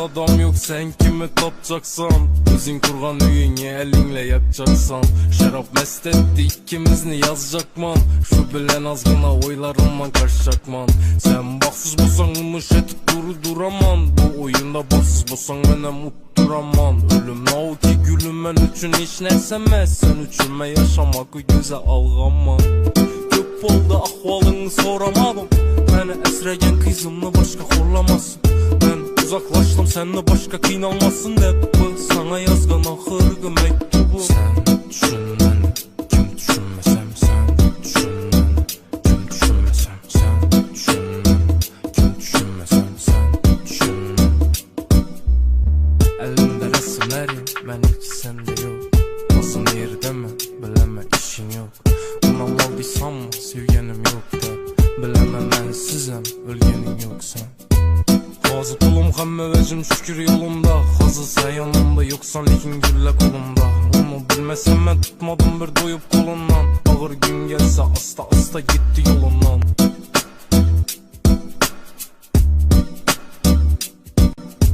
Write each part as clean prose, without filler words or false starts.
adam yok, sen kimi tapacaksan? Özün kurgan üyünü elinle yakacaksan. Şarap mest etti ikimizni yazacakman. Şu bilen azgına oylarımman kaçacakman. Sen baksız bolsan ımış etip duraman. Bu oyunda baksız bolsan menem utturaman. Ölüm nau ki gülüm men üçün hiç nersemez. Sen üçünme yaşamak güzel algaman. Köp oldu ahvalını soramadım. Beni esregen kızımla başka horlamasın. Ben uzaklaştım senle başka kıynalmasın dep. Bu sana yazgan ahırgı mektubu. Sen düşün beni, kim düşünmesem sen düşün beni. Kim düşünmesem sen düşün beni. Kim düşünmesem sen düşün beni. Elimde resimlerim, ben hiç sende yok. Nasıl yerde mi, bileme işin yok. Ona maldıysam mı, sevgenim yok da. Bileme ben sizem, ölgenin yok sen. Hazı kulum hamme vecim şükür yolumda. Hazı sen yanımda yoksan lekin gülle kolumda. Onu bilmesem ben tutmadım bir doyup kolundan. Ağır gün gelse asta asta gitti yolundan.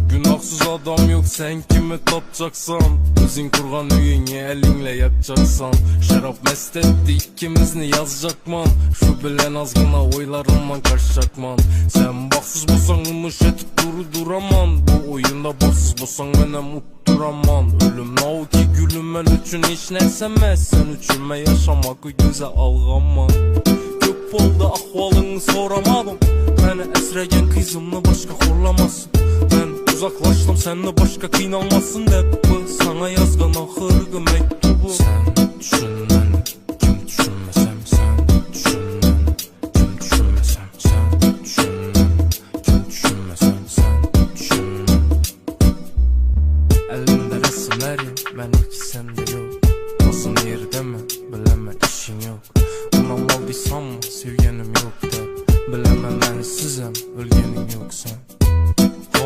Günahsız adam yok, sen kimi tapacaksan? Özün kurgan üyünü elinle yakacaksan. Şarap mest etti ikimizni yazacakman. Şu bilen azgına oylarımman kaçacakman. Sen baksız bolsan ımış etip duraman. Bu oyunda baksız bolsan menem utturaman. Ölüm nau ki gülüm men üçün hiç nersemez. Sen üçünme yaşamak güzel algaman. Köp oldu ahvalını soramadım. Beni esregen kızımla başka horlamasın. Ben uzaklaştım senle başka kıynalmasın dep. Bu sana yazgan ahırgı mektubu. Sen düşün beni, kim düşünmesem sen düşün beni. Kim düşünmesem sen düşün beni. Kim düşünmesem sen düşün beni. Elimde resimlerim, ben hiç sende yok. Nasıl yerde mi, bileme işin yok. Ona maldıysam mı, sevgenim yok da. Bileme ben sizem, ölgenin yok sen.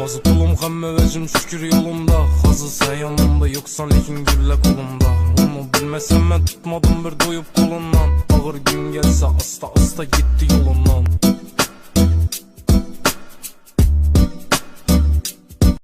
Hazı kulum hamme vecim şükür yolumda. Hazı sen yanımda yoksan lekin gülle kolumda. Onu bilmesem ben tutmadım bir doyup kolundan. Ağır gün gelse asta asta gitti yolundan.